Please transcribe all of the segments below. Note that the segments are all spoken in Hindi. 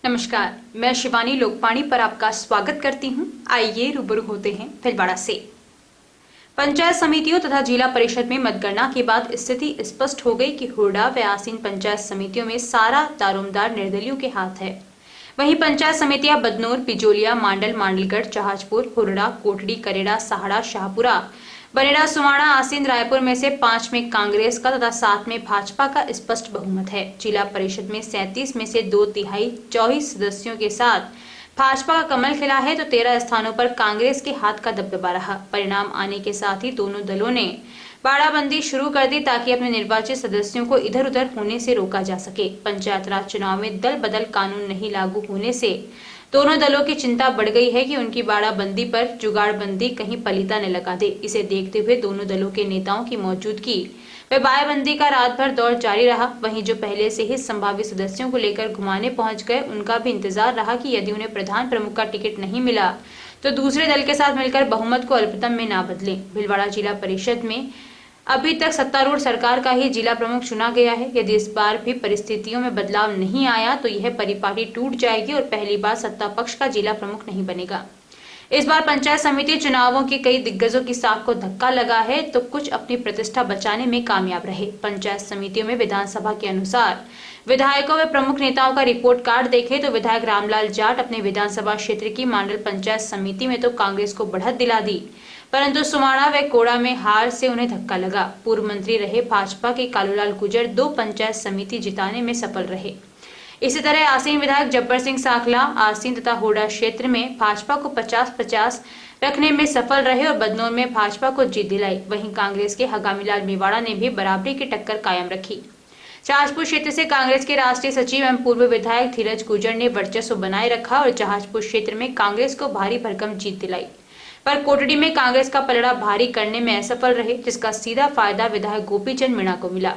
नमस्कार, मैं शिवानी लोकपाणी पर आपका स्वागत करती हूं। आइए रूबरू होते हैं भीलवाड़ा से। पंचायत समितियों तथा जिला परिषद में मतगणना के बाद स्थिति स्पष्ट हो गई कि हुरडा व आसीन पंचायत समितियों में सारा दारोमदार निर्दलियों के हाथ है। वहीं पंचायत समितियां बदनौर, पिजोलिया, मांडल, मांडलगढ़, जहाजपुर, हुरडा, कोटड़ी, करेड़ा, साहड़ा, शाहपुरा, बनेड़ा, सुमाड़ा, आसीन, रायपुर में से 5 में कांग्रेस का तथा 7 में भाजपा का स्पष्ट बहुमत है। जिला परिषद में 37 में से 2/3 24 सदस्यों के साथ भाजपा का कमल खिला है तो 13 स्थानों पर कांग्रेस के हाथ का दबदबा रहा। परिणाम आने के साथ ही दोनों दलों ने बाड़ाबंदी शुरू कर दी ताकि अपने निर्वाचित सदस्यों को इधर उधर होने से रोका जा सके। पंचायत राज चुनाव में दल बदल कानून नहीं लागू होने से दोनों दलों की चिंता बढ़ गई है कि उनकी बाड़ाबंदी पर जुगाड़बंदी कहीं पलीता न लगा दे। इसे देखते हुए दोनों दलों के नेताओं की मौजूदगी व बाड़ाबंदी का रात भर दौर जारी रहा। वहीं जो पहले से ही संभावित सदस्यों को लेकर घुमाने पहुंच गए, उनका भी इंतजार रहा कि यदि उन्हें प्रधान प्रमुख का टिकट नहीं मिला तो दूसरे दल के साथ मिलकर बहुमत को अल्पतम में ना बदलें। भीलवाड़ा जिला परिषद में अभी तक सत्तारूढ़ सरकार का ही जिला प्रमुख चुना गया है। यदि इस बार भी परिस्थितियों में बदलाव नहीं आया तो यह परिपाटी टूट जाएगी और पहली बार सत्ता पक्ष का जिला प्रमुख नहीं बनेगा। इस बार पंचायत समिति चुनावों के कई दिग्गजों की साख को धक्का लगा है तो कुछ अपनी प्रतिष्ठा बचाने में कामयाब रहे। पंचायत समितियों में विधानसभा के अनुसार विधायकों व प्रमुख नेताओं का रिपोर्ट कार्ड देखें तो विधायक रामलाल जाट अपने विधानसभा क्षेत्र की मांडल पंचायत समिति में तो कांग्रेस को बढ़त दिला दी, परंतु सुमाड़ा व कोड़ा में हार से उन्हें धक्का लगा। पूर्व मंत्री रहे भाजपा के कालूलाल गुर्जर 2 पंचायत समिति जिताने में सफल रहे। इसी तरह आसीन विधायक जब्बर सिंह साखला आसीन तथा हुरडा क्षेत्र में भाजपा को 50-50 रखने में सफल रहे और बदनौर में भाजपा को जीत दिलाई। वहीं कांग्रेस के हगामीलाल मेवाड़ा ने भी बराबरी की टक्कर कायम रखी। जहाजपुर क्षेत्र से कांग्रेस के राष्ट्रीय सचिव एवं पूर्व विधायक धीरज गुर्जर ने वर्चस्व बनाए रखा और जहाजपुर क्षेत्र में कांग्रेस को भारी भरकम जीत दिलाई, पर कोटड़ी में कांग्रेस का पलड़ा भारी करने में असफल रहे, जिसका सीधा फायदा विधायक गोपीचंद मीणा को मिला।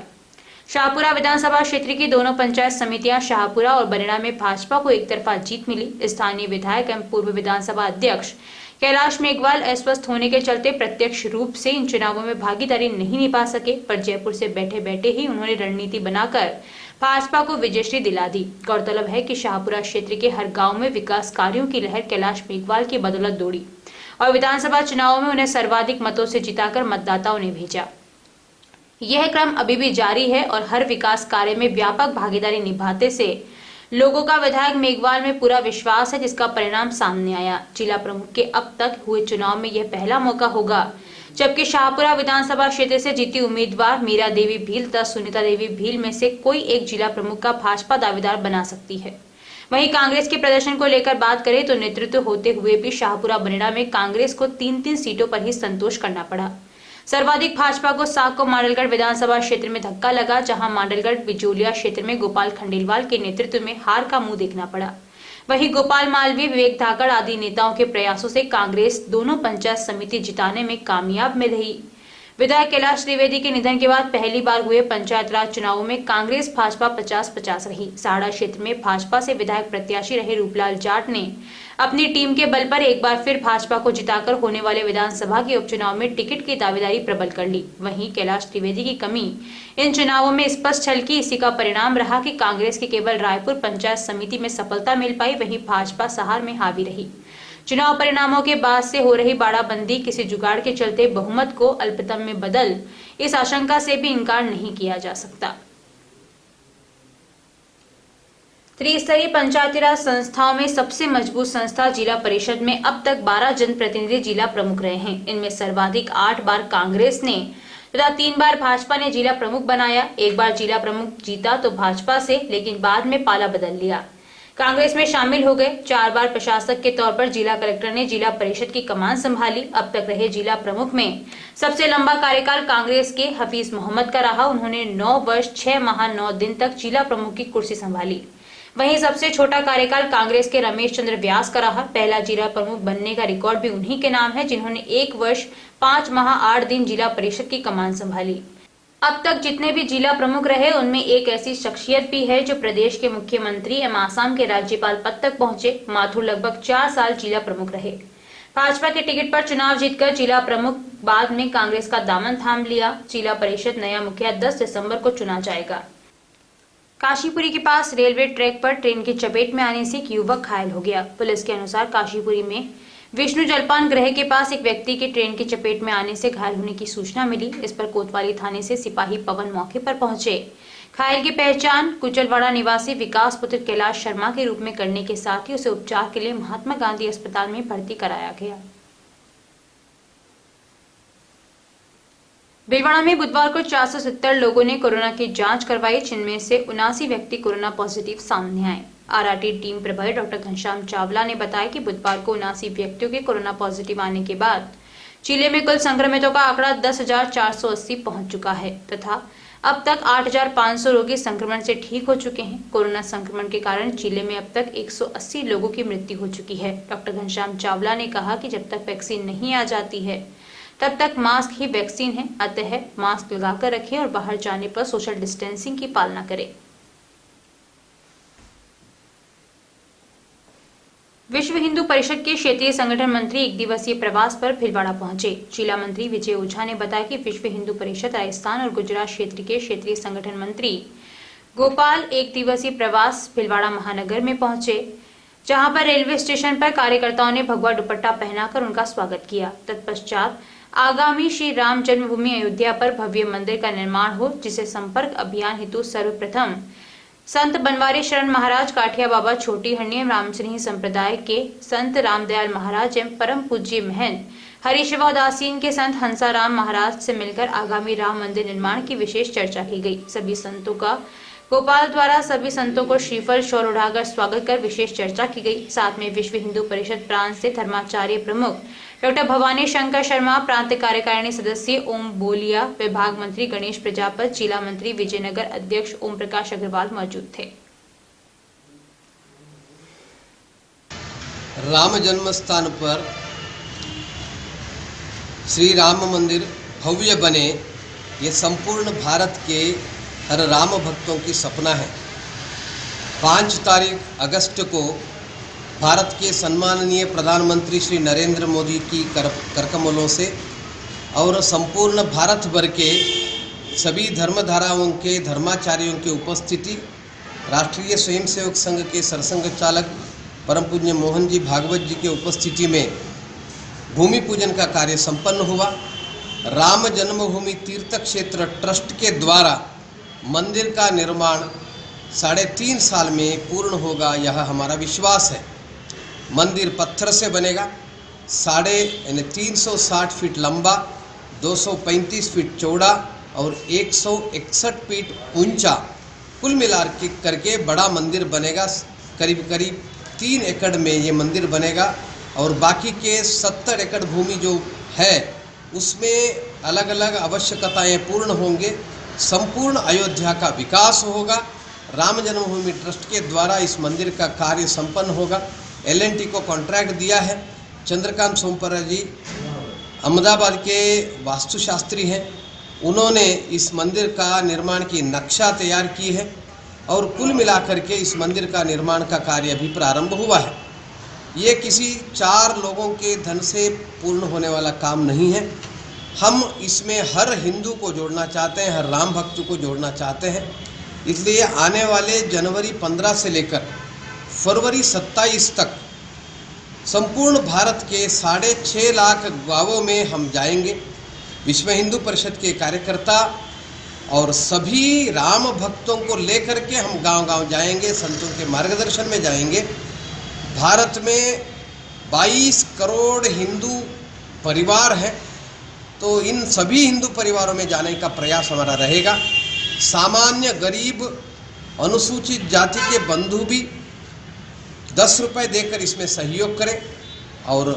शाहपुरा विधानसभा क्षेत्र की दोनों पंचायत समितियां शाहपुरा और बनेड़ा में भाजपा को एक तरफा जीत मिली। स्थानीय विधायक एवं पूर्व विधानसभा अध्यक्ष कैलाश मेघवाल अस्वस्थ होने के चलते प्रत्यक्ष रूप से इन चुनावों में भागीदारी नहीं निभा सके, पर जयपुर से बैठे बैठे ही उन्होंने रणनीति बनाकर भाजपा को विजयश्री दिला दी। गौरतलब है कि शाहपुरा क्षेत्र के हर गाँव में विकास कार्यों की लहर कैलाश मेघवाल की बदौलत दौड़ी और विधानसभा चुनावों में उन्हें सर्वाधिक मतों से जिताकर मतदाताओं ने भेजा। यह क्रम अभी भी जारी है और हर विकास कार्य में व्यापक भागीदारी निभाते से लोगों का विधायक मेघवाल में पूरा विश्वास है, जिसका परिणाम सामने आया। जिला प्रमुख के अब तक हुए चुनाव में यह पहला मौका होगा जबकि शाहपुरा विधानसभा क्षेत्र से जीती उम्मीदवार मीरा देवी भील तथा सुनीता देवी भील में से कोई एक जिला प्रमुख का भाजपा दावेदार बना सकती है। वहीं कांग्रेस के प्रदर्शन को लेकर बात करें तो नेतृत्व होते हुए भी शाहपुरा बनेड़ा में कांग्रेस को 3-3 सीटों पर ही संतोष करना पड़ा। सर्वाधिक भाजपा को साख को मांडलगढ़ विधानसभा क्षेत्र में धक्का लगा, जहां मांडलगढ़ बिजोलिया क्षेत्र में गोपाल खंडेलवाल के नेतृत्व में हार का मुंह देखना पड़ा। वहीं गोपाल मालवीय, विवेक धाकड़ आदि नेताओं के प्रयासों से कांग्रेस दोनों पंचायत समिति जिताने में कामयाब में रही। विधायक कैलाश त्रिवेदी के निधन के बाद पहली बार हुए पंचायत राज चुनावों में कांग्रेस भाजपा 50-50 रही। साहड़ा क्षेत्र में भाजपा से विधायक प्रत्याशी रहे रूपलाल जाट ने अपनी टीम के बल पर एक बार फिर भाजपा को जिताकर होने वाले विधानसभा के उपचुनाव में टिकट की दावेदारी प्रबल कर ली। वहीं कैलाश त्रिवेदी की कमी इन चुनावों में स्पष्ट झलकी। इसी का परिणाम रहा कि कांग्रेस के केवल रायपुर पंचायत समिति में सफलता मिल पाई, वहीं भाजपा सहार में हावी रही। चुनाव परिणामों के बाद से हो रही बाड़ाबंदी किसी जुगाड़ के चलते बहुमत को अल्पतम में बदल, इस आशंका से भी इनकार नहीं किया जा सकता। त्रिस्तरीय पंचायती राज संस्थाओं में सबसे मजबूत संस्था जिला परिषद में अब तक 12 जनप्रतिनिधि जिला प्रमुख रहे हैं। इनमें सर्वाधिक 8 बार कांग्रेस ने तथा 3 बार भाजपा ने जिला प्रमुख बनाया। एक बार जिला प्रमुख जीता तो भाजपा से, लेकिन बाद में पाला बदल लिया, कांग्रेस में शामिल हो गए। 4 बार प्रशासक के तौर पर जिला कलेक्टर ने जिला परिषद की कमान संभाली। अब तक रहे जिला प्रमुख में सबसे लंबा कार्यकाल कांग्रेस के हफीज मोहम्मद का रहा। उन्होंने 9 वर्ष 6 माह 9 दिन तक जिला प्रमुख की कुर्सी संभाली। वहीं सबसे छोटा कार्यकाल कांग्रेस के रमेश चंद्र व्यास का रहा। पहला जिला प्रमुख बनने का रिकॉर्ड भी उन्हीं के नाम है, जिन्होंने 1 वर्ष 5 माह 8 दिन जिला परिषद की कमान संभाली। अब तक जितने भी जिला प्रमुख रहे उनमें एक ऐसी शख्सियत भी है जो प्रदेश के मुख्यमंत्री एवं आसाम के राज्यपाल पद तक पहुंचे। माथुर लगभग 4 साल जिला प्रमुख रहे। भाजपा के टिकट पर चुनाव जीतकर जिला प्रमुख, बाद में कांग्रेस का दामन थाम लिया। जिला परिषद नया मुखिया 10 दिसंबर को चुना जाएगा। काशीपुरी के पास रेलवे ट्रैक पर ट्रेन की चपेट में आने से एक युवक घायल हो गया। पुलिस के अनुसार काशीपुरी में विष्णु जलपान गृह के पास एक व्यक्ति के ट्रेन की चपेट में आने से घायल होने की सूचना मिली। इस पर कोतवाली थाने से सिपाही पवन मौके पर पहुंचे। घायल की पहचान कुचलवाड़ा निवासी विकास पुत्र कैलाश शर्मा के रूप में करने के साथ ही उसे उपचार के लिए महात्मा गांधी अस्पताल में भर्ती कराया गया। भीलवाड़ा में बुधवार को 470 लोगों ने कोरोना की जांच करवाई, जिनमें से 79 व्यक्ति कोरोना पॉजिटिव सामने आए। आरआरटी टीम प्रभारी डॉक्टर घनश्याम चावला ने बताया कि बुधवार को 79 व्यक्तियों के कोरोना पॉजिटिव आने के बाद जिले में कुल संक्रमितों का आंकड़ा 10,480 पहुंच चुका है तथा अब तक 8,500 रोगी संक्रमण से ठीक हो चुके हैं। कोरोना संक्रमण के कारण जिले में अब तक 180 लोगों की मृत्यु हो चुकी है। डॉक्टर घनश्याम चावला ने कहा कि जब तक वैक्सीन नहीं आ जाती है तब तक मास्क ही वैक्सीन है, अतः मास्क लगाकर रखें और बाहर जाने पर सोशल डिस्टेंसिंग की पालना करें। विश्व हिंदू परिषद के क्षेत्रीय संगठन मंत्री एक दिवसीय प्रवास पर भीलवाड़ा पहुंचे। जिला मंत्री विजय ओझा ने बताया कि विश्व हिंदू परिषद राजस्थान और गुजरात क्षेत्र के क्षेत्रीय संगठन मंत्री गोपाल एक दिवसीय प्रवास भीलवाड़ा महानगर में पहुंचे, जहां पर रेलवे स्टेशन पर कार्यकर्ताओं ने भगवा दुपट्टा पहनाकर उनका स्वागत किया। तत्पश्चात आगामी श्री राम जन्मभूमि अयोध्या पर भव्य मंदिर का निर्माण हो, जिसे संपर्क अभियान हेतु सर्वप्रथम संत बनवारी शरण महाराज, काठिया बाबा, छोटी हरणी रामसिंह संप्रदाय के संत रामदयाल महाराज एवं परम पूज्य महंत हरिशिवादासीन के संत हंसाराम महाराज से मिलकर आगामी राम मंदिर निर्माण की विशेष चर्चा की गई। सभी संतों का गोपाल द्वारा सभी संतों को श्रीफल शॉल उड़ाकर स्वागत कर विशेष चर्चा की गई। साथ में विश्व हिंदू परिषद प्रांत से धर्माचार्य प्रमुख डॉक्टर भवानी शंकर शर्मा, प्रांत कार्यकारिणी सदस्य ओम बोलिया, विभाग मंत्री गणेश प्रजापत, जिला मंत्री विजयनगर अध्यक्ष ओम प्रकाश अग्रवाल मौजूद थे। राम जन्म स्थान पर श्री राम मंदिर भव्य बने, ये संपूर्ण भारत के हर राम भक्तों की सपना है। 5 तारीख अगस्त को भारत के सम्माननीय प्रधानमंत्री श्री नरेंद्र मोदी की करकमलों से और संपूर्ण भारत भर के सभी धर्मधाराओं के धर्माचार्यों की उपस्थिति, राष्ट्रीय स्वयंसेवक संघ के सरसंघ चालक परम पूज्य मोहन जी भागवत जी के उपस्थिति में भूमि पूजन का कार्य संपन्न हुआ। राम जन्मभूमि तीर्थ क्षेत्र ट्रस्ट के द्वारा मंदिर का निर्माण 3.5 साल में पूर्ण होगा, यह हमारा विश्वास है। मंदिर पत्थर से बनेगा, 360 फीट लंबा, 235 फीट चौड़ा और 161 फीट ऊंचा, कुल मिलाकर के करके बड़ा मंदिर बनेगा। करीब 3 एकड़ में ये मंदिर बनेगा और बाकी के 70 एकड़ भूमि जो है उसमें अलग अलग आवश्यकताएं पूर्ण होंगे। संपूर्ण अयोध्या का विकास होगा। राम जन्मभूमि ट्रस्ट के द्वारा इस मंदिर का कार्य संपन्न होगा। L&T को कॉन्ट्रैक्ट दिया है। चंद्रकांत सोमपरा जी अहमदाबाद के वास्तुशास्त्री हैं, उन्होंने इस मंदिर का निर्माण की नक्शा तैयार की है और कुल मिलाकर के इस मंदिर का निर्माण का कार्य भी प्रारंभ हुआ है। ये किसी 4 लोगों के धन से पूर्ण होने वाला काम नहीं है। हम इसमें हर हिंदू को जोड़ना चाहते हैं, हर राम भक्त को जोड़ना चाहते हैं। इसलिए आने वाले जनवरी 15 से लेकर फरवरी 27 तक संपूर्ण भारत के 6.5 लाख गांवों में हम जाएंगे। विश्व हिंदू परिषद के कार्यकर्ता और सभी राम भक्तों को लेकर के हम गांव-गांव जाएंगे, संतों के मार्गदर्शन में जाएंगे। भारत में 22 करोड़ हिंदू परिवार हैं, तो इन सभी हिंदू परिवारों में जाने का प्रयास हमारा रहेगा। सामान्य गरीब अनुसूचित जाति के बंधु भी 10 रुपये देकर इसमें सहयोग करें और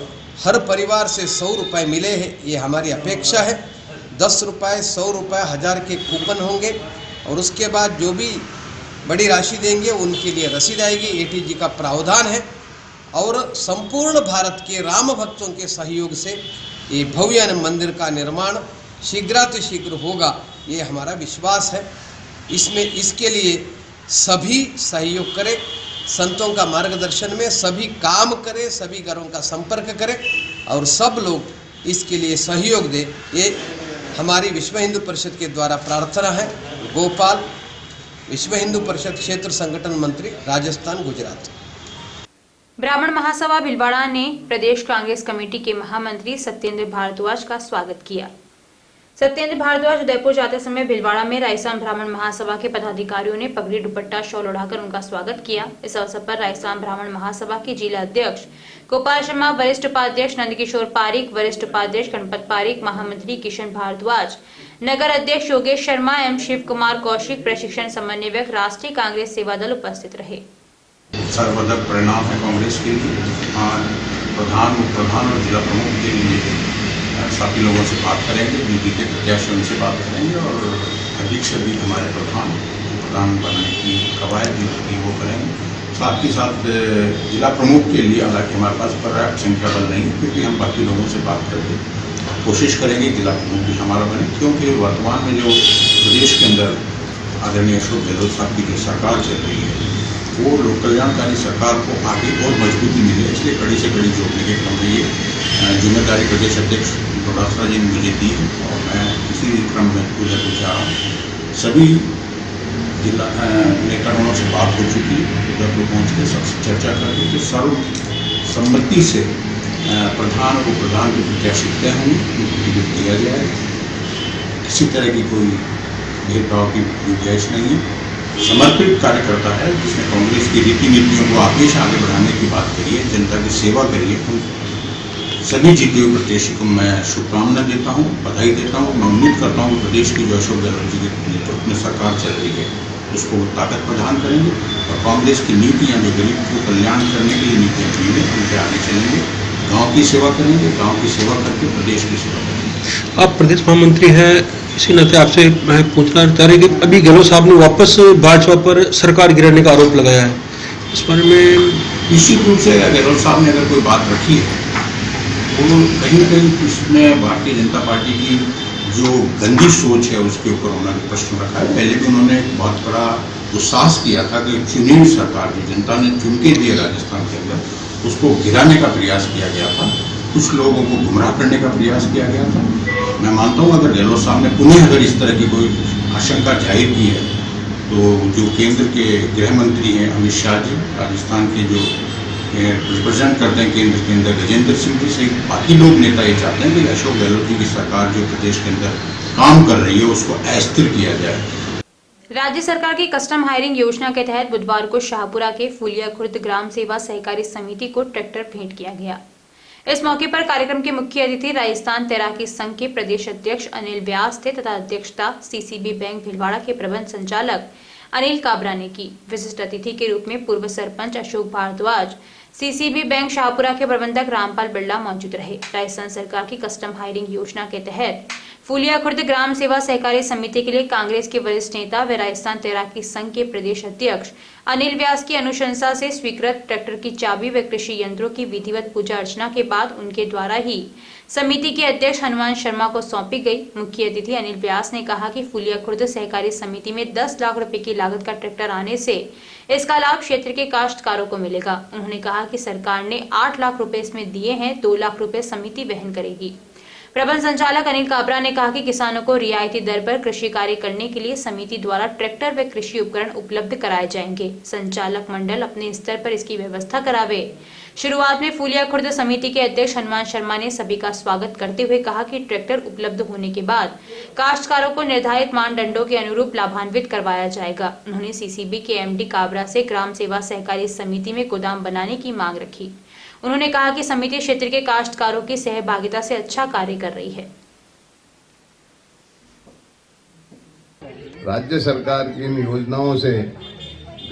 हर परिवार से 100 रुपये मिले हैं, ये हमारी अपेक्षा है। 10 रुपये, 100 रुपये, 1000 के कूपन होंगे और उसके बाद जो भी बड़ी राशि देंगे उनके लिए रसीद आएगी। ATG का प्रावधान है और संपूर्ण भारत के राम भक्तों के सहयोग से ये भव्य मंदिर का निर्माण शीघ्रातिशीघ्र होगा, ये हमारा विश्वास है। इसके लिए सभी सहयोग करें, संतों का मार्गदर्शन में सभी काम करें, सभी घरों का संपर्क करें और सब लोग इसके लिए सहयोग दें, ये हमारी विश्व हिंदू परिषद के द्वारा प्रार्थना है। गोपाल विश्व हिंदू परिषद क्षेत्र संगठन मंत्री, राजस्थान, गुजरात। ब्राह्मण महासभा भीलवाड़ा ने प्रदेश कांग्रेस कमेटी के महामंत्री सत्येंद्र भारद्वाज का स्वागत किया। सत्येंद्र भारद्वाज उदयपुर जाते समय भीलवाड़ा में राजस्थान ब्राह्मण महासभा के पदाधिकारियों ने पगड़ी, दुपट्टा, शॉल उड़ाकर उनका स्वागत किया। इस अवसर पर राजस्थान ब्राह्मण महासभा के जिला अध्यक्ष गोपाल शर्मा, वरिष्ठ उपाध्यक्ष नंदकिशोर पारिक, वरिष्ठ उपाध्यक्ष गणपत पारिक, महामंत्री किशन भारद्वाज, नगर अध्यक्ष योगेश शर्मा एवं शिव कुमार कौशिक, प्रशिक्षण समन्वयक राष्ट्रीय कांग्रेस सेवा दल उपस्थित रहे। सर्वोदक परिणाम है कांग्रेस के लिए। प्रधान, उप प्रधान और जिला प्रमुख के लिए सभी लोगों से बात करेंगे, बीजेपी के प्रत्याशी उनसे बात करेंगे और अधिक से अधिक हमारे प्रधान बनाने की कवायद जो वो करेंगे। साथ ही साथ जिला प्रमुख के लिए हालांकि हमारे पास पर्याप्त संख्या बल नहीं, क्योंकि हम बाकी लोगों से बात करके कोशिश करेंगे जिला प्रमुख भी हमारा बने, क्योंकि वर्तमान में जो प्रदेश के अंदर आदरणीय अशोक गहलोत साहब की जो सरकार चल रही है वो लोक कल्याणकारी सरकार को आगे और मजबूती मिले, इसलिए कड़ी से कड़ी जोड़ने के क्रम में ये जिम्मेदारी प्रदेश अध्यक्ष डोडासरा जी ने मुझे दी है और मैं इसी क्रम में उदयपुर जा रहा हूँ। सभी जिला नेतागणों से बात हो चुकी है, उदयपुर पहुँच के सबसे चर्चा करके तो सर्वसम्मति से प्रधान और प्रधान के प्रत्याशी तय होंगे, उनको टिकट दिया जाए। किसी तरह की कोई भेदभाव की गुंजाइश नहीं है। समर्पित कार्यकर्ता है जिसने कांग्रेस की रीति नीतियों को आगे बढ़ाने की बात करी है, जनता की सेवा करी है। सभी जीते हुए प्रत्याशी को मैं शुभकामना देता हूँ, बधाई देता हूँ। मैं उम्मीद करता हूँ कि प्रदेश की जो अशोक गहलोत जी के नेतृत्व में सरकार चल रही है उसको ताकत प्रदान करेंगे और कांग्रेस की नीतियाँ जो गरीब को कल्याण करने के लिए नीतियाँ की है उनके आगे चलेंगे। गाँव की सेवा करेंगे, गाँव की सेवा करके प्रदेश की सेवा करेंगे। आप प्रदेश महामंत्री हैं, इसी नाते आपसे मैं पूछना चाह रही कि अभी गहलोत साहब ने वापस भाजपा पर सरकार गिराने का आरोप लगाया है, इस बारे में निश्चित रूप से गहलोत साहब ने अगर कोई बात रखी है वो कहीं न कहीं उसमें भारतीय जनता पार्टी की जो गंदी सोच है उसके ऊपर उन्होंने प्रश्न रखा है। पहले भी उन्होंने एक बहुत बड़ा दुस्साहस किया था कि चुनी हुई सरकार जो जनता ने चुन के दिए राजस्थान के अंदर उसको गिराने का प्रयास किया गया था, कुछ लोगों को गुमराह करने का प्रयास किया गया था। मैं मानता हूँ अगर गहलोत साहब ने पुनः अगर इस तरह की कोई आशंका जाहिर की है तो जो केंद्र के गृह मंत्री हैं अमित शाह जी, राजस्थान के जो रिप्रेजेंट करते हैं केंद्र के अंदर गजेंद्र सिंह जी सहित बाकी लोग नेता ये चाहते हैं कि अशोक गहलोत जी की सरकार जो प्रदेश के अंदर काम कर रही है उसको अस्थिर किया जाए। राज्य सरकार की कस्टम हायरिंग योजना के तहत बुधवार को शाहपुरा के फूलिया खुर्द ग्राम सेवा सहकारी समिति को ट्रैक्टर भेंट किया गया। इस मौके पर कार्यक्रम के मुख्य अतिथि राजस्थान तैराकी संघ के प्रदेश अध्यक्ष अनिल व्यास थे तथा अध्यक्षता सीसीबी बैंक भीलवाड़ा के प्रबंध संचालक अनिल काबरा ने की। विशिष्ट अतिथि के रूप में पूर्व सरपंच अशोक भारद्वाज, सीसीबी बैंक शाहपुरा के प्रबंधक रामपाल बिरला मौजूद रहे। राजस्थान सरकार की कस्टम हायरिंग योजना के तहत फूलिया खुर्द ग्राम सेवा सहकारी समिति के लिए कांग्रेस के वरिष्ठ नेता व राजस्थान तैराकी संघ के प्रदेश अध्यक्ष अनिल व्यास की अनुशंसा से स्वीकृत ट्रैक्टर की चाबी व कृषि यंत्रों की विधिवत पूजा अर्चना के बाद उनके द्वारा ही समिति के अध्यक्ष हनुमान शर्मा को सौंपी गई। मुख्य अतिथि अनिल व्यास ने कहा कि फूलिया खुर्द सहकारी समिति में 10 लाख रुपए की लागत का ट्रैक्टर आने से इसका लाभ क्षेत्र के काश्तकारों को मिलेगा। उन्होंने कहा कि सरकार ने 8 लाख रुपए इसमें दिए हैं, 2 लाख रुपए समिति वहन करेगी। प्रबंध संचालक अनिल काबरा ने कहा कि किसानों को रियायती दर पर कृषि कार्य करने के लिए समिति द्वारा ट्रैक्टर व कृषि उपकरण उपलब्ध कराए जाएंगे। संचालक मंडल अपने स्तर पर इसकी व्यवस्था करावे। शुरुआत में फूलिया खुर्द समिति के अध्यक्ष हनुमान शर्मा ने सभी का स्वागत करते हुए कहा कि ट्रैक्टर उपलब्ध होने के बाद काश्तकारों को निर्धारित मानदंडों के अनुरूप लाभान्वित करवाया जाएगा। उन्होंने सीसीबी के एमडी काबरा से ग्राम सेवा सहकारी समिति में गोदाम बनाने की मांग रखी। उन्होंने कहा कि समिति क्षेत्र के काश्तकारों की सहभागिता से अच्छा कार्य कर रही है। राज्य सरकार की इन योजनाओं से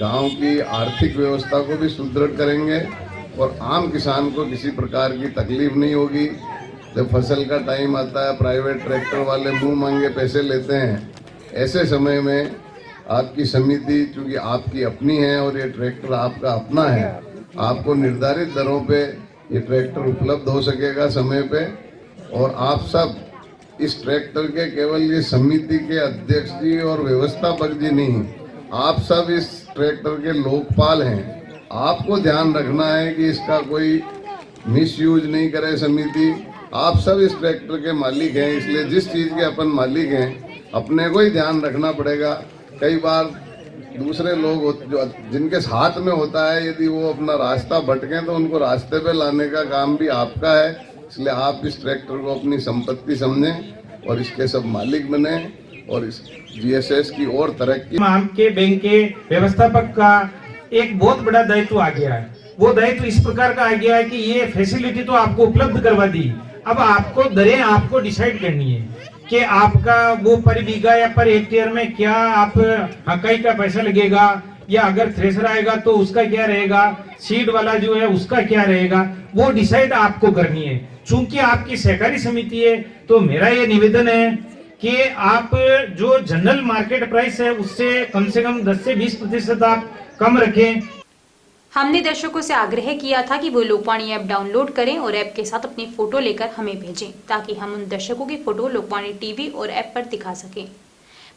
गांव की आर्थिक व्यवस्था को भी सुदृढ़ करेंगे और आम किसान को किसी प्रकार की तकलीफ नहीं होगी। जब फसल का टाइम आता है, प्राइवेट ट्रैक्टर वाले मुंह मांगे पैसे लेते हैं। ऐसे समय में आपकी समिति चूंकि आपकी अपनी है और ये ट्रैक्टर आपका अपना है, आपको निर्धारित दरों पे ये ट्रैक्टर उपलब्ध हो सकेगा समय पे। और आप सब इस ट्रैक्टर के केवल ये समिति के अध्यक्ष जी और व्यवस्थापक जी नहीं, आप सब इस ट्रैक्टर के लोकपाल हैं। आपको ध्यान रखना है कि इसका कोई मिसयूज नहीं करे समिति। आप सब इस ट्रैक्टर के मालिक हैं, इसलिए जिस चीज़ के अपन मालिक हैं अपने को ही ध्यान रखना पड़ेगा। कई बार दूसरे लोग जो जिनके हाथ में होता है, यदि वो अपना रास्ता भटके तो उनको रास्ते पे लाने का काम भी आपका है। इसलिए आप इस ट्रैक्टर को अपनी संपत्ति समझें और इसके सब मालिक बने और इस जीएसएस की और तरक्की। आपके बैंक के व्यवस्थापक का एक बहुत बड़ा दायित्व आ गया है। वो दायित्व इस प्रकार का आ गया है कि ये फैसिलिटी तो आपको उपलब्ध करवा दी, अब आपको दरें आपको डिसाइड करनी है कि आपका वो पर बीघा या पर हेक्टेयर में क्या आप हकाई का पैसा लगेगा, या अगर थ्रेशर आएगा तो उसका क्या रहेगा, सीड वाला जो है उसका क्या रहेगा, वो डिसाइड आपको करनी है। चूंकि आपकी सहकारी समिति है तो मेरा ये निवेदन है कि आप जो जनरल मार्केट प्राइस है उससे कम 10 से 20% आप कम रखें। हमने दर्शकों से आग्रह किया था कि वो लोकवाणी ऐप डाउनलोड करें और ऐप के साथ अपनी फोटो लेकर हमें भेजें ताकि हम उन दर्शकों की फोटो लोकवाणी टीवी और ऐप पर दिखा सकें।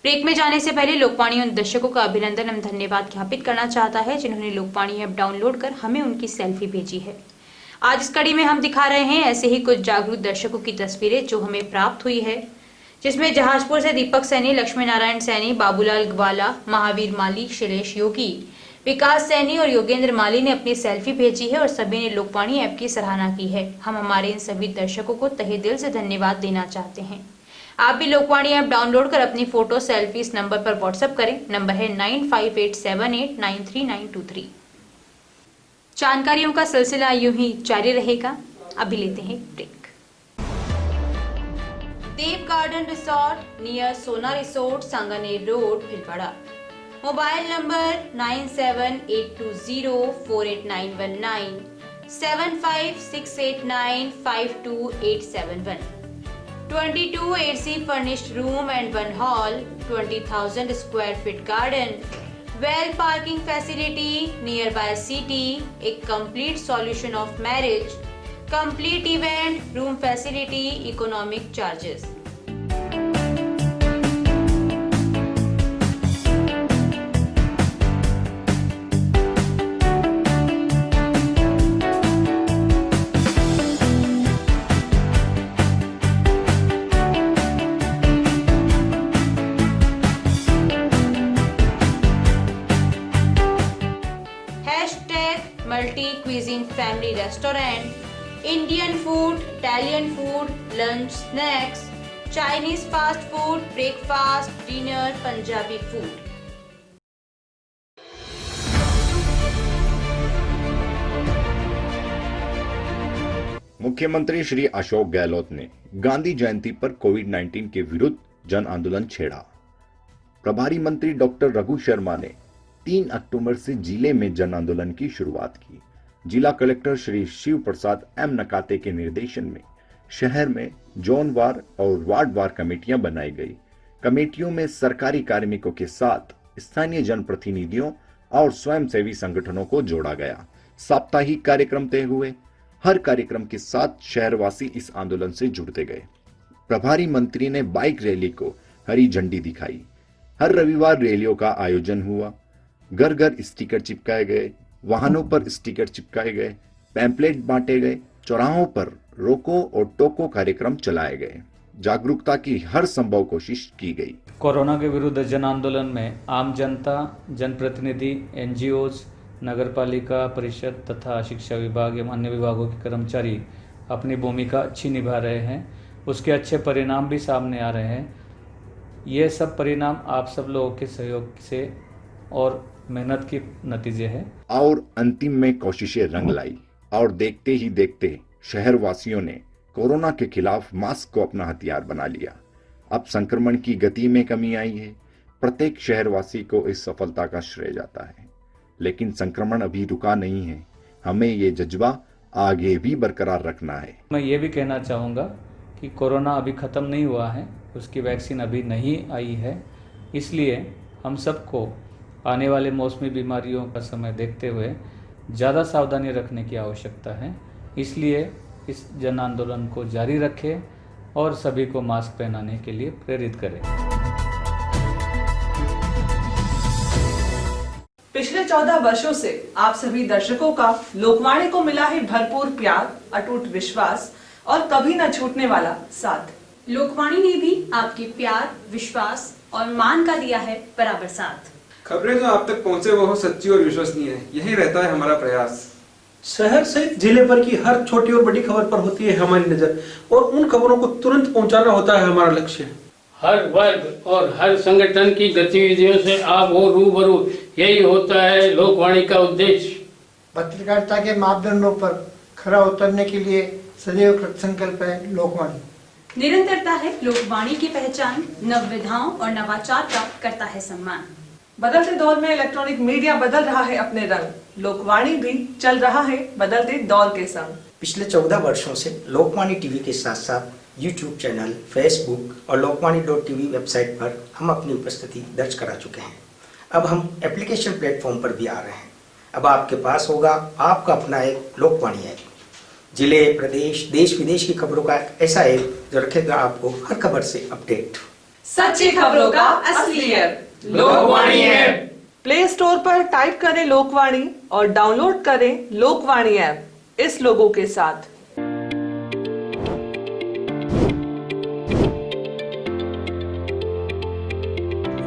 ब्रेक में जाने से पहले लोकवाणी उन दर्शकों का अभिनंदन एवं धन्यवाद ज्ञापित करना चाहता है जिन्होंने लोकवाणी ऐप डाउनलोड कर हमें उनकी सेल्फी भेजी है। आज इस कड़ी में हम दिखा रहे हैं ऐसे ही कुछ जागरूक दर्शकों की तस्वीरें जो हमें प्राप्त हुई है, जिसमें जहाजपुर से दीपक सैनी, लक्ष्मी नारायण सैनी, बाबूलाल ग्वाला, महावीर माली, शैलेश योगी, विकास सैनी और योगेंद्र माली ने अपनी सेल्फी भेजी है और सभी ने लोकवाणी ऐप की सराहना की है। हम हमारे इन सभी दर्शकों को तहे दिल से धन्यवाद देना चाहते हैं। आप भी लोकवाणी ऐप डाउनलोड कर अपनी फोटो सेल्फी इस नंबर पर व्हाट्सएप करें। नंबर है 9587893923। जानकारियों का सिलसिला यूं ही जारी रहेगा। अभी लेते हैं ब्रेक। देव गार्डन रिसोर्ट नियर सोना resort, Sanganer road, Bhilwara. Mobile number 9782048919 7568952871। 22 AC furnished room and 1 hall, 20,000 square feet garden, well parking facility nearby city, a complete solution of marriage, complete event, room facility, economic charges. Multi-cuisine family restaurant, Indian food, Italian food, lunch, snacks, Chinese fast food, breakfast, dinner, Punjabi food. मुख्यमंत्री श्री अशोक गहलोत ने गांधी जयंती पर कोविड-19 के विरुद्ध जन आंदोलन छेड़ा। प्रभारी मंत्री डॉक्टर रघु शर्मा ने 3 अक्टूबर से जिले में जन आंदोलन की शुरुआत की। जिला कलेक्टर श्री शिव प्रसाद एम नकाते के निर्देशन में शहर में जोनवार और वार्डवार कमेटियां बनाई गई। कमेटियों में सरकारी कार्मिकों के साथ स्थानीय जनप्रतिनिधियों और स्वयंसेवी संगठनों को जोड़ा गया। साप्ताहिक कार्यक्रम तय हुए। हर कार्यक्रम के साथ शहरवासी इस आंदोलन से जुड़ते गए। प्रभारी मंत्री ने बाइक रैली को हरी झंडी दिखाई। हर रविवार रैलियों का आयोजन हुआ। घर घर स्टिकर चिपकाए गए, वाहनों पर स्टिकर चिपकाए गए, पैम्पलेट बांटे गए, चौराहों पर रोको और टोको कार्यक्रम चलाए गए। जागरूकता की हर संभव कोशिश की गई। कोरोना के विरुद्ध जन आंदोलन में आम जनता, जनप्रतिनिधि, एनजीओज, नगरपालिका परिषद तथा शिक्षा विभाग एवं अन्य विभागों के कर्मचारी अपनी भूमिका अच्छी निभा रहे हैं। उसके अच्छे परिणाम भी सामने आ रहे हैं। ये सब परिणाम आप सब लोगों के सहयोग से और मेहनत के नतीजे हैं। और अंतिम में कोशिशें रंग लाई और देखते ही देखते शहर वासियों ने कोरोना के खिलाफ मास्क को अपना हथियार बना लिया। अब संक्रमण की गति में कमी आई है। प्रत्येक शहरवासी को इस सफलता का श्रेय जाता है। लेकिन संक्रमण अभी रुका नहीं है। हमें ये जज्बा आगे भी बरकरार रखना है। मैं ये भी कहना चाहूँगा कि कोरोना अभी ख़त्म नहीं हुआ है, उसकी वैक्सीन अभी नहीं आई है। इसलिए हम सबको आने वाले मौसमी बीमारियों का समय देखते हुए ज़्यादा सावधानी रखने की आवश्यकता है। इसलिए इस जन आंदोलन को जारी रखें और सभी को मास्क पहनाने के लिए प्रेरित करें। पिछले 14 वर्षों से आप सभी दर्शकों का लोकवाणी को मिला है भरपूर प्यार, अटूट विश्वास और कभी न छूटने वाला साथ। लोकवाणी ने भी आपके प्यार, विश्वास और मान का दिया है बराबर साथ। खबरें जो आप तक पहुंचे वो हो सच्ची और विश्वसनीय, यही रहता है हमारा प्रयास। शहर सहित जिले भर की हर छोटी और बड़ी खबर पर होती है हमारी नजर और उन खबरों को तुरंत पहुंचाना होता है हमारा लक्ष्य। हर वर्ग और हर संगठन की गतिविधियों से आप हो रूबरू, यही होता है लोकवाणी का उद्देश्य। पत्रकारिता के मापदंडों पर खरा उतरने के लिए सदैव कृतसंकल्प है लोकवाणी। निरंतरता है लोकवाणी की पहचान, नवविधाओं और नवाचार का करता है सम्मान। बदलते दौर में इलेक्ट्रॉनिक मीडिया बदल रहा है अपने रंग, लोकवाणी भी चल रहा है बदलते दौर के संग। पिछले 14 वर्षों से लोकवाणी टीवी के साथ साथ यूट्यूब चैनल, फेसबुक और लोकवाणी.tv वेबसाइट पर हम अपनी उपस्थिति दर्ज करा चुके हैं। अब हम एप्लीकेशन प्लेटफॉर्म पर भी आ रहे हैं। अब आपके पास होगा आपका अपना एक लोकवाणी ऐप, जिले, प्रदेश, देश विदेश की खबरों का एक ऐसा ऐप जो रखेगा आपको हर खबर से अपडेट। सच्ची खबरों का असली app Lokvani app. Play store पर टाइप करें लोकवाणी और डाउनलोड करें लोकवाणी ऐप इस लोगों के साथ।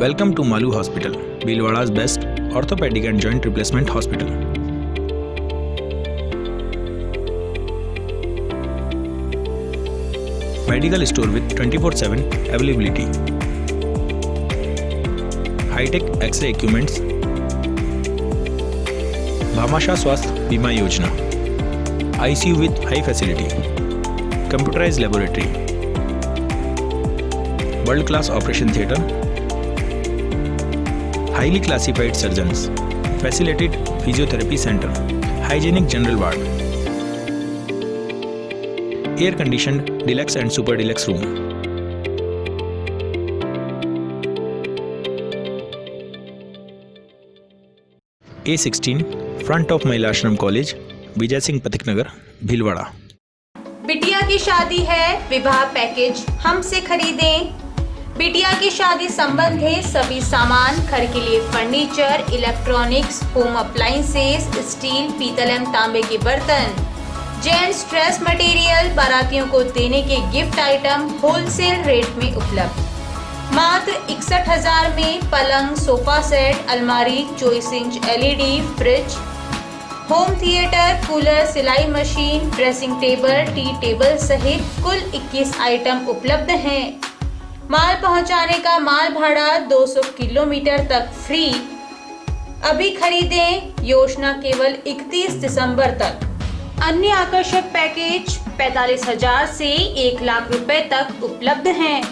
Welcome to Malu Hospital, Bhilwada's best orthopedic and joint replacement hospital. Medical store with 24/7 availability. High-tech X-ray equipments. Bhamasha Swasth Bima Yojana. ICU with high facility. Computerized laboratory. World-class operation theatre. Highly classified surgeons, facilitated physiotherapy center, hygienic general ward, air-conditioned deluxe and super deluxe room. A16, front of Mahila Ashram College, Vijay Singh Pathik नगर, भीलवाड़ा। बिटिया की शादी है, विवाह पैकेज हमसे खरीदें। बिटिया की शादी संबंधी सभी सामान, घर के लिए furniture, electronics, home appliances, steel, पीतल एवं तांबे के बर्तन, जेंट्स ड्रेस मटेरियल, बारातियों को देने के गिफ्ट आइटम होलसेल रेट में उपलब्ध। मात्र 61,000 में पलंग, सोफा सेट, अलमारी, 24 inch LED, fridge, home theatre, cooler, सिलाई machine, dressing table, tea table सहित कुल 21 आइटम उपलब्ध हैं। माल पहुंचाने का माल भाड़ा 200 किलोमीटर तक फ्री। अभी खरीदें, योजना केवल 31 दिसंबर तक। अन्य आकर्षक पैकेज 45,000 से 1 लाख रुपए तक उपलब्ध हैं।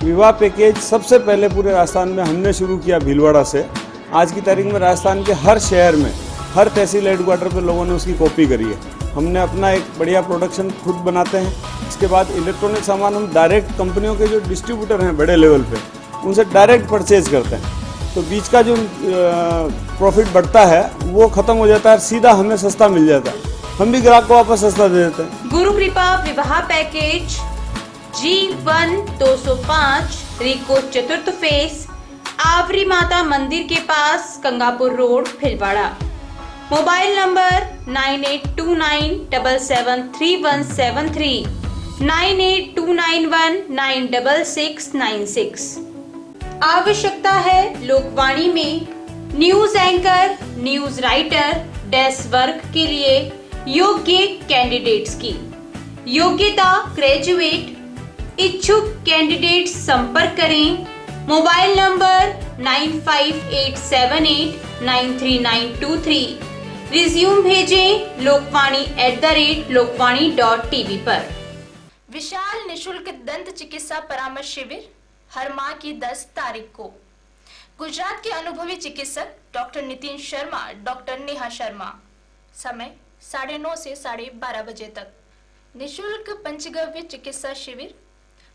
विवाह पैकेज सबसे पहले पूरे राजस्थान में हमने शुरू किया भीलवाड़ा से। आज की तारीख में राजस्थान के हर शहर में, हर तहसील हेडक्वार्टर पे लोगों ने उसकी कॉपी करी है। हमने अपना एक बढ़िया प्रोडक्शन खुद बनाते हैं। इसके बाद इलेक्ट्रॉनिक सामान हम डायरेक्ट कंपनियों के जो डिस्ट्रीब्यूटर हैं बड़े लेवल पे, उनसे डायरेक्ट परचेज करते हैं। तो बीच का जो प्रॉफिट बढ़ता है वो खत्म हो जाता है, सीधा हमें सस्ता मिल जाता है। हम भी ग्राहक को वापस सस्ता दे देते हैं। गुरु कृपा विवाह पैकेज G1 205 रिको चतुर्थ फेस, आवरी माता मंदिर के पास, Gangapur road, Bhilwara. Mobile number 9829773173, 9829196696। आवश्यकता है लोकवाणी में news anchor, news writer, desk work के लिए योग्य कैंडिडेट्स की। योग्यता ग्रेजुएट। इच्छुक कैंडिडेट्स संपर्क करें। Mobile number 9587893923। रिज्यूम भेजें lokvani@lokvani.tv पर। विशाल निशुल्क दंत चिकित्सा परामर्श शिविर हर माह की 10 तारीख को। गुजरात के अनुभवी चिकित्सक डॉक्टर नितिन शर्मा, डॉक्टर नेहा शर्मा। समय 9:30 से 12:30 बजे तक। निशुल्क पंचगव्य चिकित्सा शिविर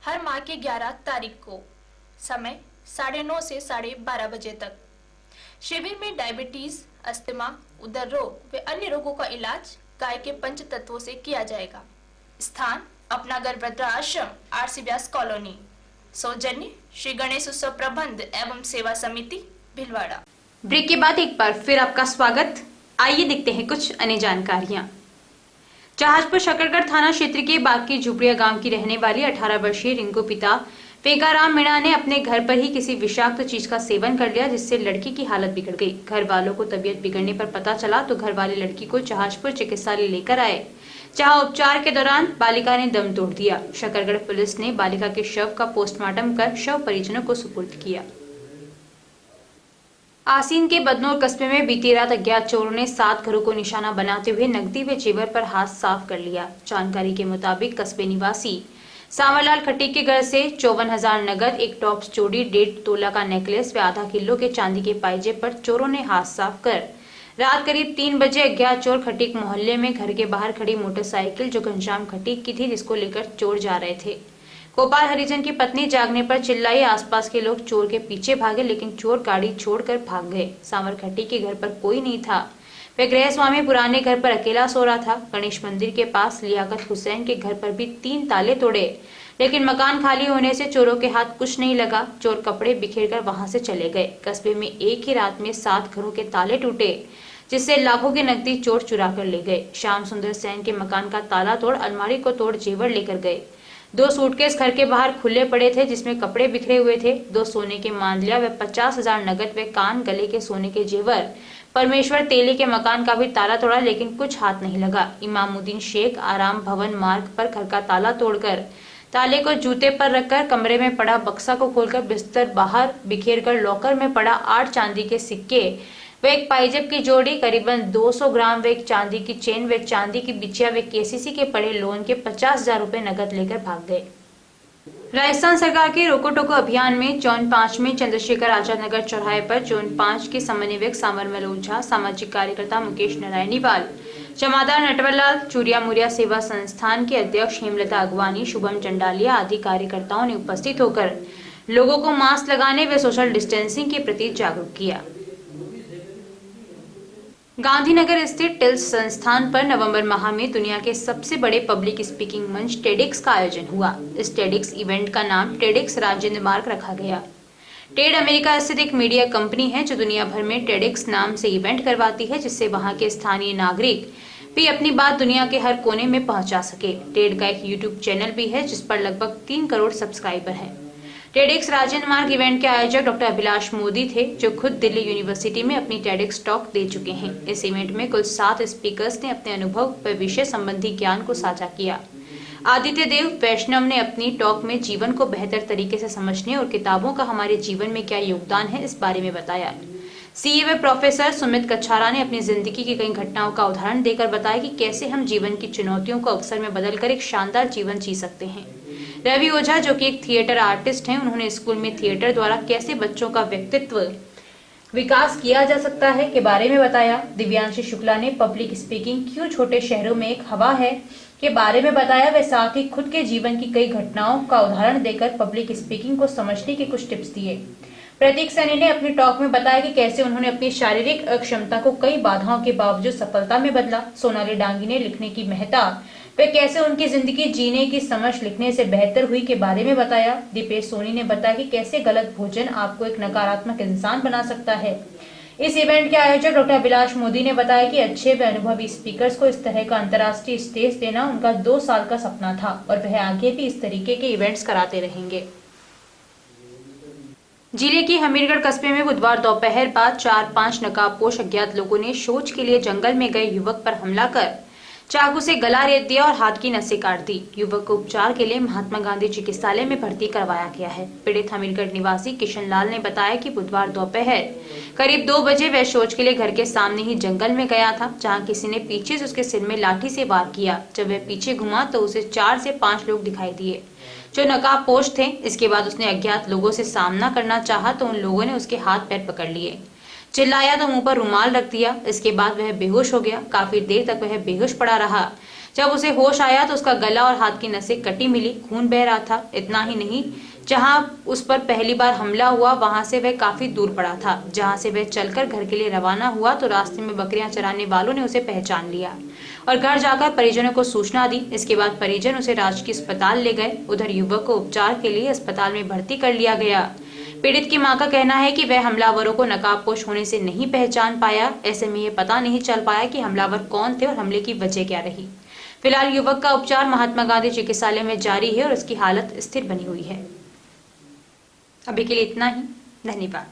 हर माह की 11 तारीख को। समय 9:30 से 12:30 बजे तक। शिविर में डायबिटीज, अस्थमा, उदर रोग व अन्य रोगों का इलाज गाय के पंच तत्वों से किया जाएगा। स्थान अपनागर वृद्धाश्रम, RC व्यास कॉलोनी। सौजन्य श्री गणेश उत्सव प्रबंध एवं सेवा समिति, भीलवाड़ा। ब्रेक के बाद एक बार फिर आपका स्वागत। आइए देखते हैं कुछ अन्य जानकारियां। जहाजपुर शकरगढ़ थाना क्षेत्र के बाकी झुपड़िया गांव की रहने वाली 18 वर्षीय रिंकू पिता पेगाराम मीणा ने अपने घर पर ही किसी विषाक्त चीज का सेवन कर लिया, जिससे लड़की की हालत बिगड़ गई। घर वालों को तबीयत बिगड़ने पर पता चला तो घर वाले लड़की को जहाजपुर चिकित्सालय लेकर आए, जहां उपचार के दौरान बालिका ने दम तोड़ दिया। शकरगढ़ पुलिस ने बालिका के शव का पोस्टमार्टम कर शव परिजनों को सुपुर्द किया। आसीन के बदनौर कस्बे में बीती रात अज्ञात चोरों ने 7 घरों को निशाना बनाते हुए नकदी व जेवर पर हाथ साफ कर लिया। जानकारी के मुताबिक कस्बे निवासी सांवरलाल खट्टी के घर से 54,000 नगद, एक टॉप्स चोड़ी, 1.5 तोला का नेकलेस व आधा किलो के चांदी के पायजे पर चोरों ने हाथ साफ कर रात करीब 3 बजे अज्ञात चोर खटीक मोहल्ले में घर के बाहर खड़ी मोटरसाइकिल जो घनश्याम खटीक की थी, जिसको लेकर चोर जा रहे थे। गोपाल हरिजन की पत्नी जागने पर चिल्लाई। आसपास के लोग चोर के पीछे भागे, लेकिन चोर गाड़ी छोड़कर भाग गए। सांवर खट्टी के घर पर कोई नहीं था। वह गृह स्वामी पुराने घर पर अकेला सो रहा था। गणेश मंदिर के पास लियाकत हुसैन के घर पर भी 3 ताले तोड़े, लेकिन मकान खाली होने से चोरों के हाथ कुछ नहीं लगा। चोर कपड़े बिखेरकर वहां से चले गए। कस्बे में एक ही रात में 7 घरों के ताले टूटे, जिससे लाखों की नकदी चोर चुरा कर ले गए। श्याम सुंदर सेन के मकान का ताला तोड़ अलमारी को तोड़ जेवर लेकर गए। 2 सूटकेस घर के बाहर खुले पड़े थे, जिसमें कपड़े बिखरे हुए थे। 2 सोने के मांदलिया व 50,000 नगद व कान गले के सोने के जेवर। परमेश्वर तेली के मकान का भी ताला तोड़ा, लेकिन कुछ हाथ नहीं लगा। इमामुद्दीन शेख आराम भवन मार्ग पर घर का ताला तोड़कर ताले को जूते पर रखकर कमरे में पड़ा बक्सा को खोलकर बिस्तर बाहर बिखेरकर लॉकर में पड़ा 8 चांदी के सिक्के व एक पाइजेब की जोड़ी, करीबन 200 ग्राम व एक चांदी की चेन व चांदी की बिछिया व केसीसी के पड़े लोन के 50,000 रुपए नगद लेकर भाग गए। राजस्थान सरकार के रोको टोको अभियान में जोन 5 में चंद्रशेखर आजाद नगर चौराहे पर जोन 5 के समन्वयक सामरमल ओझा, सामाजिक कार्यकर्ता मुकेश नारायणीवाल, जमादार नटवरलाल, चूरिया मुरिया सेवा संस्थान के अध्यक्ष हेमलता अगवानी, शुभम चंडालिया आदि कार्यकर्ताओं ने उपस्थित होकर लोगों को मास्क लगाने व सोशल डिस्टेंसिंग के प्रति जागरूक किया। गांधीनगर स्थित टिल्स संस्थान पर नवंबर माह में दुनिया के सबसे बड़े पब्लिक स्पीकिंग मंच टेडेक्स का आयोजन हुआ। इस टेडेक्स इवेंट का नाम टेडेक्स राजेंद्र मार्ग रखा गया। टेड अमेरिका स्थित एक मीडिया कंपनी है जो दुनिया भर में टेडेक्स नाम से इवेंट करवाती है, जिससे वहां के स्थानीय नागरिक भी अपनी बात दुनिया के हर कोने में पहुंचा सके। टेड का एक यूट्यूब चैनल भी है, जिस पर लगभग 3 करोड़ सब्सक्राइबर हैं। टेडेक्स राजेंद्र मार्ग इवेंट के आयोजक डॉक्टर अभिलाष मोदी थे, जो खुद दिल्ली यूनिवर्सिटी में अपनी टेडेक्स टॉक दे चुके हैं। इस इवेंट में कुल 7 स्पीकर्स ने अपने अनुभव व विषय संबंधी ज्ञान को साझा किया। आदित्य देव वैष्णव ने अपनी टॉक में जीवन को बेहतर तरीके से समझने और किताबों का हमारे जीवन में क्या योगदान है, इस बारे में बताया। सीए व प्रोफेसर सुमित कच्छारा ने अपनी जिंदगी की कई घटनाओं का उदाहरण देकर बताया कि कैसे हम जीवन की चुनौतियों को अवसर में बदलकर एक शानदार जीवन जी सकते हैं। रवि ओझा, जो कि एक थिएटर आर्टिस्ट हैं, उन्होंने स्कूल में थिएटर द्वारा कैसे बच्चों का व्यक्तित्व विकास किया जा सकता है के बारे में बताया। दिव्यांशी शुक्ला ने पब्लिक स्पीकिंग क्यों छोटे शहरों में एक हवा है के बारे में बताया। वे साथ ही खुद के जीवन की कई घटनाओं का उदाहरण देकर पब्लिक स्पीकिंग को समझने के कुछ टिप्स दिए। प्रतीक सैनी ने अपनी टॉक में बताया कि कैसे उन्होंने अपनी शारीरिक अक्षमता को कई बाधाओं के बावजूद सफलता में बदला। सोनाली डांगी ने लिखने की महत्ता वे कैसे उनकी जिंदगी जीने की समझ लिखने से बेहतर हुई के बारे में बताया। दीपेश सोनी ने बताया कि कैसे गलत भोजन आपको एक नकारात्मक इंसान बना सकता है। इस इवेंट के आयोजक डॉक्टर अभिलाष मोदी ने बताया कि अच्छे व अनुभवी स्पीकर्स को इस तरह का अंतर्राष्ट्रीय स्टेज देना उनका 2 साल का सपना था और वह आगे भी इस तरीके के इवेंट्स कराते रहेंगे। जिले के हमीरगढ़ कस्बे में बुधवार दोपहर बाद 4-5 नकाबपोश अज्ञात लोगों ने शौच के लिए जंगल में गए युवक पर हमला कर चाकू से गला रेत दिया और हाथ की नसें काट दी। युवक को उपचार के लिए महात्मा गांधी चिकित्सालय में भर्ती करवाया गया है। पीड़ित हमीरगढ़ निवासी किशन लाल ने बताया कि बुधवार दोपहर करीब 2 बजे वह शौच के लिए घर के सामने ही जंगल में गया था, जहां किसी ने पीछे से उसके सिर में लाठी से वार किया। जब वह पीछे घुमा तो उसे 4 से 5 लोग दिखाई दिए जो नकाबपोश थे। इसके बाद उसने अज्ञात लोगों से सामना करना चाहा तो उन लोगों ने उसके हाथ पैर पकड़ लिए, चिल्लाया तो मुंह पर रुमाल रख दिया। इसके बाद वह बेहोश हो गया। काफी देर तक वह बेहोश पड़ा रहा। जब उसे होश आया तो उसका गला और हाथ की नसें कटी मिली, खून बह रहा था। इतना ही नहीं, जहां उस पर पहली बार हमला हुआ वहां से वह काफी दूर पड़ा था। जहां से वह चलकर घर के लिए रवाना हुआ तो रास्ते में बकरियां चराने वालों ने उसे पहचान लिया और घर जाकर परिजनों को सूचना दी। इसके बाद परिजन उसे राजकीय अस्पताल ले गए। उधर युवक को उपचार के लिए अस्पताल में भर्ती कर लिया गया। पीड़ित की मां का कहना है कि वह हमलावरों को नकाबपोश होने से नहीं पहचान पाया। ऐसे में यह पता नहीं चल पाया कि हमलावर कौन थे और हमले की वजह क्या रही। फिलहाल युवक का उपचार महात्मा गांधी चिकित्सालय में जारी है और उसकी हालत स्थिर बनी हुई है। अभी के लिए इतना ही। धन्यवाद।